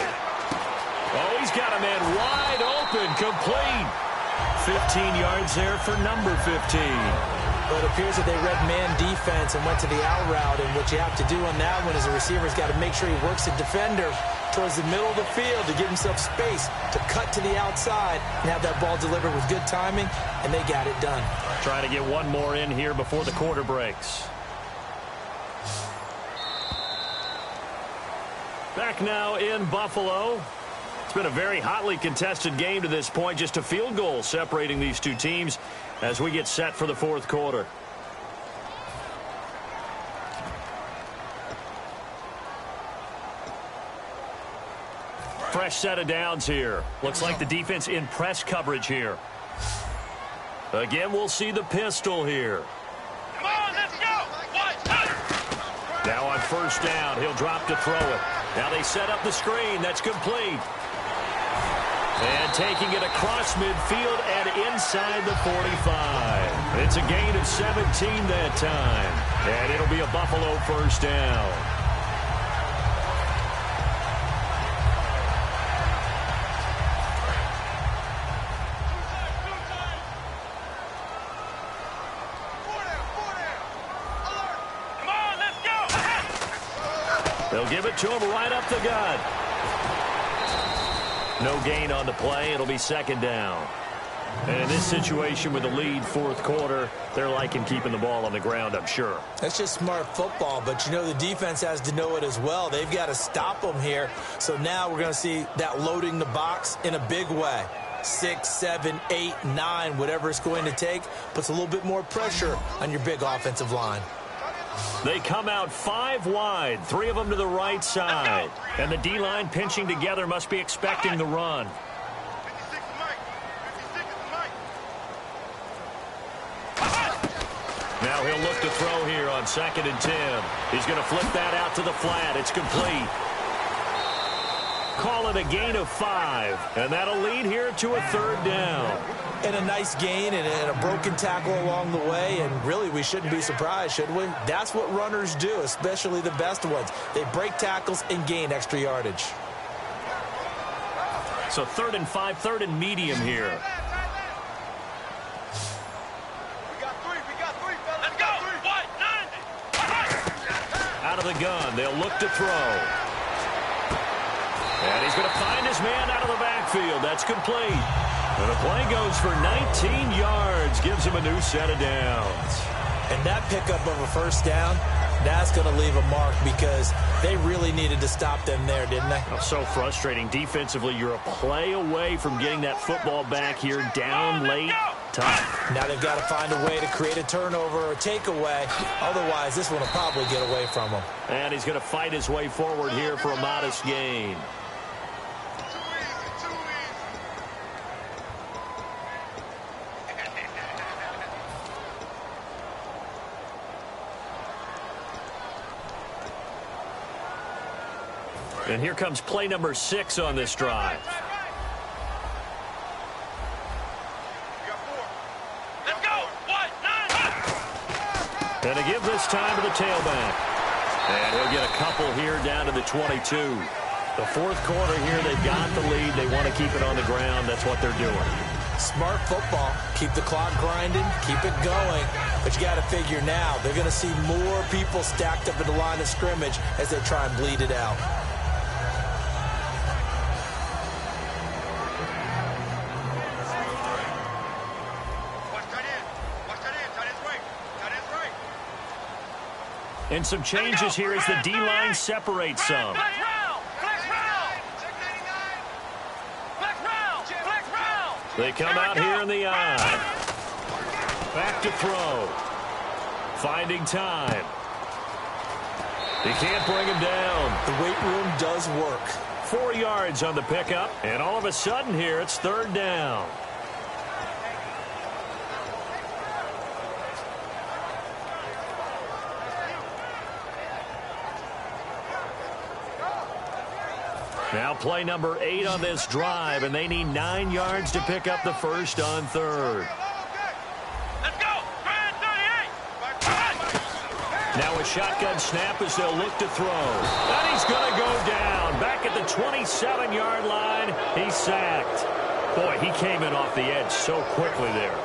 Oh, he's got a man wide open, complete. 15 yards there for number 15. But it appears that they read man defense and went to the out route, and what you have to do on that one is the receiver's got to make sure he works the defender towards the middle of the field to give himself space to cut to the outside and have that ball delivered with good timing, and they got it done. Trying to get one more in here before the quarter breaks. Back now in Buffalo. It's been a very hotly contested game to this point. Just a field goal separating these two teams as we get set for the 4th quarter. Fresh set of downs here. Looks like the defense in press coverage here. Again, we'll see the pistol here. Come on, let's go. Now on 1st down, he'll drop to throw it. Now they set up the screen. That's complete. And taking it across midfield and inside the 45. It's a gain of 17 that time. And it'll be a Buffalo 1st down. Come on, let's go. They'll give it to him right up the gut. No gain on the play. It'll be 2nd down. And in this situation with the lead 4th quarter, they're liking keeping the ball on the ground, I'm sure. That's just smart football, but you know the defense has to know it as well. They've got to stop them here. So now we're going to see that loading the box in a big way. 6, 7, 8, 9, whatever it's going to take, puts a little bit more pressure on your big offensive line. They come out 5 wide, 3 of them to the right side. And the D-line pinching together must be expecting the run. 56 is Mike. 56 is Mike. Now he'll look to throw here on 2nd and 10. He's going to flip that out to the flat. It's complete. Call it a gain of 5. And that'll lead here to a 3rd down. And a nice gain and a broken tackle along the way, and really we shouldn't be surprised, should we? That's what runners do, especially the best ones. They break tackles and gain extra yardage. So 3rd and 5, 3rd and medium here. We got 3, fellas. Let's go. 90. Out of the gun, they'll look to throw. And he's going to find his man out of the backfield. That's complete. And the play goes for 19 yards, gives him a new set of downs. And that pickup of a 1st down, that's going to leave a mark because they really needed to stop them there, didn't they? Oh, so frustrating. Defensively, you're a play away from getting that football back here down late. Tough. Now they've got to find a way to create a turnover or a takeaway. Otherwise, this one will probably get away from him. And he's going to fight his way forward here for a modest gain. And here comes play number 6 on this drive. We got 4. Let's go. 9. And a give this time to the tailback. And he'll get a couple here down to the 22. The 4th quarter here, they've got the lead. They want to keep it on the ground. That's what they're doing. Smart football. Keep the clock grinding, keep it going. But you got to figure now, they're going to see more people stacked up at the line of scrimmage as they try and bleed it out. And some changes here as the D-line separates some. They come out here in the eye. Back to throw. Finding time. He can't bring him down. The weight room does work. 4 yards on the pickup. And all of a sudden here, it's third down. Now play number 8 on this drive, and they need 9 yards to pick up the first on third. Let's go! Now a shotgun snap as they'll look to throw. And he's going to go down. Back at the 27-yard line, he's sacked. Boy, he came in off the edge so quickly there.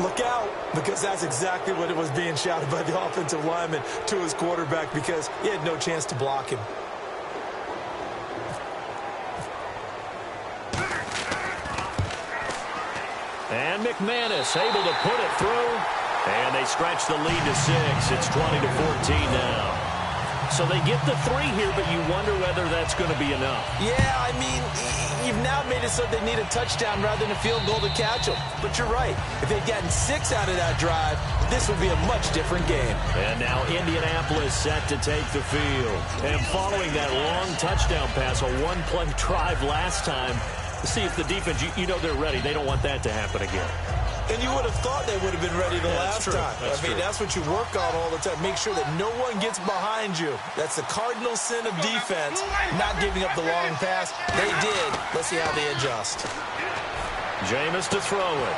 Look out, because that's exactly what it was being shouted by the offensive lineman to his quarterback, because he had no chance to block him. And McManus able to put it through. And they stretch the lead to 6. It's 20-14 now. So they get the 3 here, but you wonder whether that's going to be enough. Yeah, I mean, you've now made it so they need a touchdown rather than a field goal to catch them. But you're right. If they'd gotten 6 out of that drive, this would be a much different game. And now Indianapolis set to take the field. And following that long touchdown pass, a one-play drive last time, to see if the defense, you know they're ready. They don't want that to happen again. And you would have thought they would have been ready the last time. That's what you work on all the time. Make sure that no one gets behind you. That's the cardinal sin of defense, not giving up the long pass. They did. Let's see how they adjust. Jameis to throw it.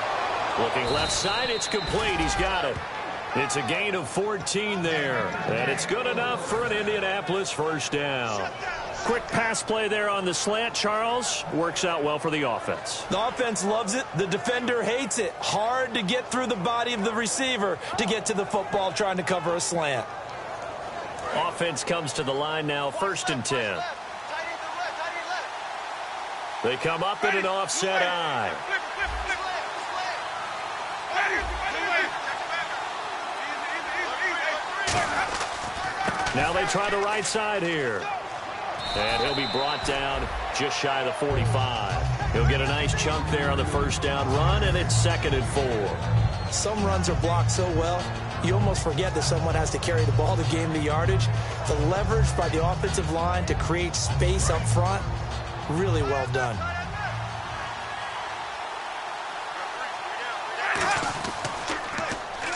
Looking left side, it's complete. He's got it. It's a gain of 14 there. And it's good enough for an Indianapolis first down. Quick pass play there on the slant, Charles. Works out well for the offense. The offense loves it. The defender hates it. Hard to get through the body of the receiver to get to the football trying to cover a slant. Offense comes to the line now, 1st and 10. They come up in an offset eye. Now they try the right side here. And he'll be brought down just shy of the 45. He'll get a nice chunk there on the first down run, and it's 2nd and 4. Some runs are blocked so well, you almost forget that someone has to carry the ball to gain the yardage. The leverage by the offensive line to create space up front, really well done.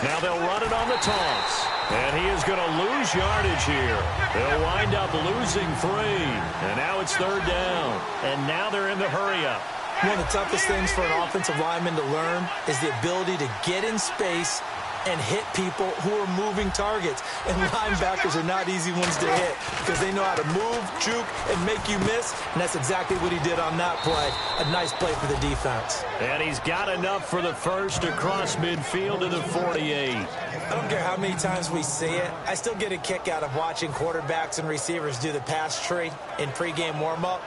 Now they'll run it on the toss. And he is going to lose yardage here. They'll wind up losing 3. And now it's 3rd down. And now they're in the hurry-up. One of the toughest things for an offensive lineman to learn is the ability to get in space and hit people who are moving targets. And linebackers are not easy ones to hit because they know how to move, juke, and make you miss. And that's exactly what he did on that play. A nice play for the defense. And he's got enough for the first across midfield to the 48. I don't care how many times we see it. I still get a kick out of watching quarterbacks and receivers do the pass tree in pregame warm-up.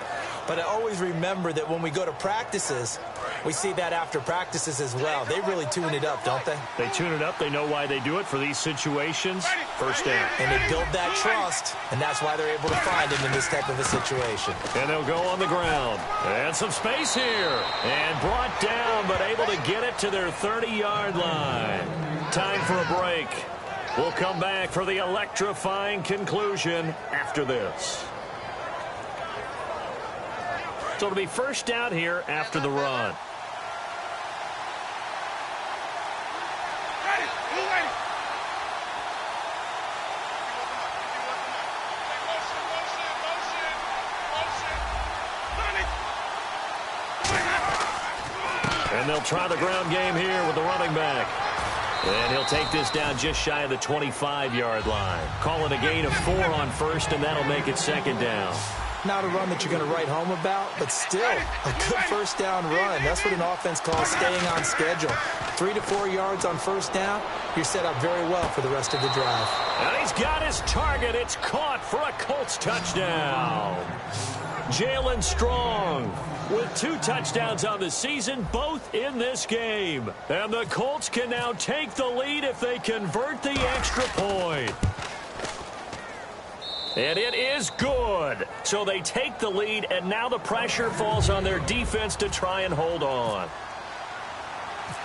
But I always remember that when we go to practices, we see that after practices as well. They really tune it up, don't they? They tune it up. They know why they do it for these situations. First down. And they build that trust, and that's why they're able to find him in this type of a situation. And they'll go on the ground. And some space here. And brought down, but able to get it to their 30-yard line. Time for a break. We'll come back for the electrifying conclusion after this. So it'll be first down here after the run. And they'll try the ground game here with the running back. And he'll take this down just shy of the 25-yard line. Call it a gain of 4 on first, and that'll make it 2nd down. Not a run that you're going to write home about, but still a good first down run. That's what an offense calls staying on schedule. 3 to 4 yards on first down, you're set up very well for the rest of the drive. And he's got his target. It's caught for a Colts touchdown. Jalen Strong with 2 touchdowns on the season, both in this game. And the Colts can now take the lead if they convert the extra point. And it is good. So they take the lead, and now the pressure falls on their defense to try and hold on.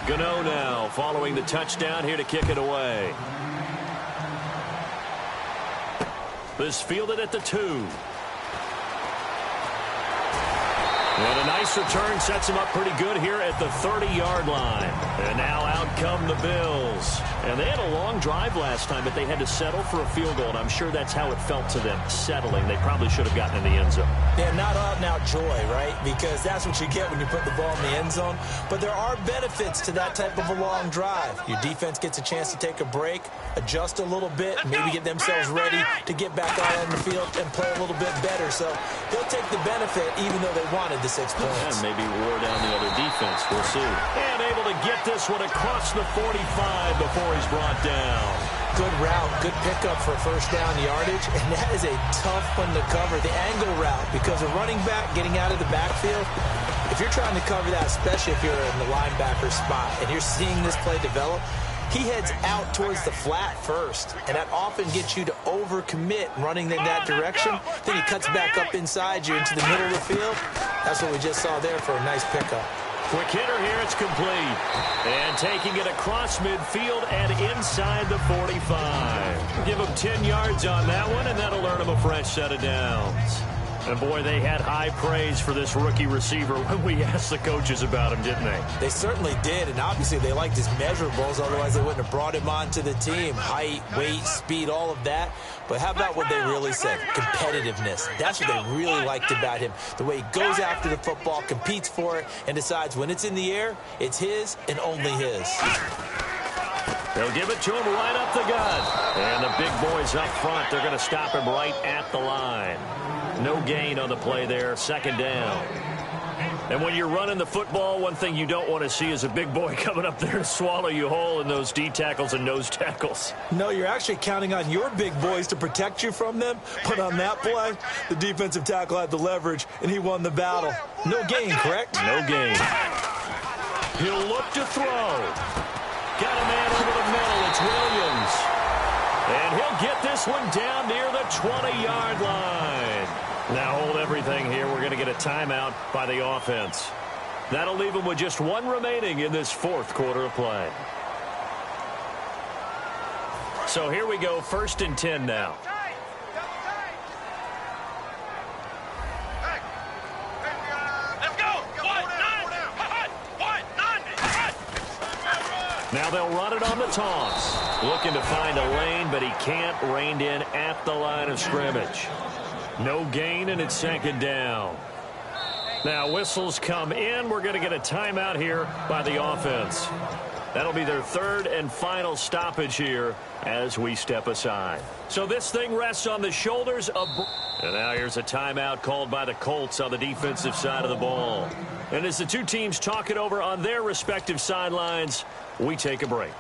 Gano now following the touchdown here to kick it away. This fielded at the 2. And a nice return sets him up pretty good here at the 30-yard line. And now out come the Bills. And they had a long drive last time, but they had to settle for a field goal. And I'm sure that's how it felt to them, settling. They probably should have gotten in the end zone. Yeah, not out-and-out joy, right? Because that's what you get when you put the ball in the end zone. But there are benefits to that type of a long drive. Your defense gets a chance to take a break, adjust a little bit, maybe get themselves ready to get back out on the field and play a little bit better. So they'll take the benefit even though they wanted the 6 points. And maybe wore down the other defense. We'll see. And able to get this one across the 45 before he's brought down. Good route, good pickup for first down yardage, and that is a tough one to cover, the angle route, because a running back getting out of the backfield, if you're trying to cover that, especially if you're in the linebacker spot, and you're seeing this play develop, he heads out towards the flat first, and that often gets you to overcommit running in that direction. Then he cuts back up inside you into the middle of the field. That's what we just saw there for a nice pickup. Quick hitter here, it's complete. And taking it across midfield and inside the 45. Give him 10 yards on that one, and that'll earn him a fresh set of downs. And, boy, they had high praise for this rookie receiver when we asked the coaches about him, didn't they? They certainly did, and obviously they liked his measurables, otherwise they wouldn't have brought him onto the team. Height, weight, speed, all of that. But how about what they really said? Competitiveness. That's what they really liked about him. The way he goes after the football, competes for it, and decides when it's in the air, it's his and only his. They'll give it to him right up the gut. And the big boys up front, they're going to stop him right at the line. No gain on the play there, second down. And when you're running the football, one thing you don't want to see is a big boy coming up there and swallow you whole in those D tackles and nose tackles. No, you're actually counting on your big boys to protect you from them. But on that play, the defensive tackle had the leverage, and he won the battle. No gain, correct? No gain. He'll look to throw. Got a man over the middle. It's Williams. And he'll get this one down near the 20-yard line. Now hold everything here. We're going to get a timeout by the offense. That'll leave them with just one remaining in this fourth quarter of play. So here we go, 1st and 10 now. Now they'll run it on the toss. Looking to find a lane, but he can't. Reined in at the line of scrimmage. No gain, and it's second down. Now whistles come in. We're going to get a timeout here by the offense. That'll be their third and final stoppage here as we step aside. So this thing rests on the shoulders of... And now here's a timeout called by the Colts on the defensive side of the ball. And as the two teams talk it over on their respective sidelines, we take a break.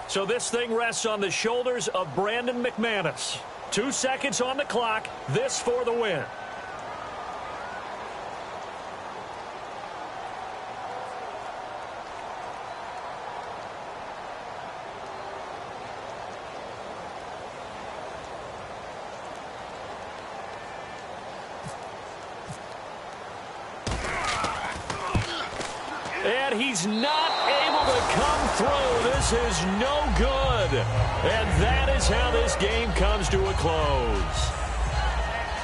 So this thing rests on the shoulders of Brandon McManus. 2 seconds on the clock. This for the win. And he's not able to come through. This is no good. And that is how this game comes to a close.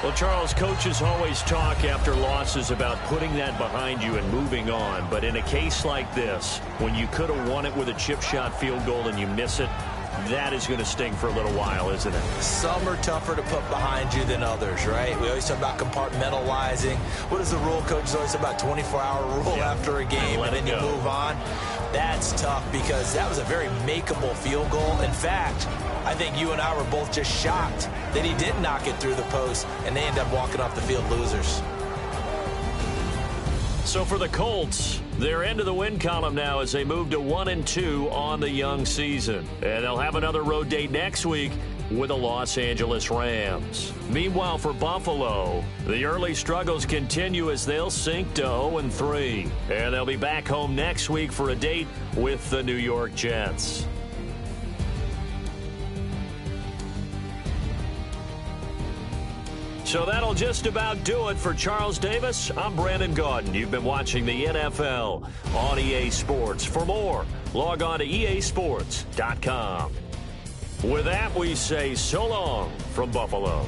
Well, Charles, coaches always talk after losses about putting that behind you and moving on. But in a case like this, when you could have won it with a chip shot field goal and you miss it, that is going to sting for a little while, isn't it? Some are tougher to put behind you than others, right? We always talk about compartmentalizing. What is the rule, coach? Always about 24-hour rule after a game, and then you move on. That's tough because that was a very makeable field goal. In fact, I think you and I were both just shocked that he didn't knock it through the post, and they end up walking off the field losers. So for the Colts, they're into the win column now as they move to 1-2 on the young season. And they'll have another road date next week with the Los Angeles Rams. Meanwhile, for Buffalo, the early struggles continue as they'll sink to 0-3. And they'll be back home next week for a date with the New York Jets. So that'll just about do it for Charles Davis. I'm Brandon Gaudin. You've been watching the NFL on EA Sports. For more, log on to easports.com. With that, we say so long from Buffalo.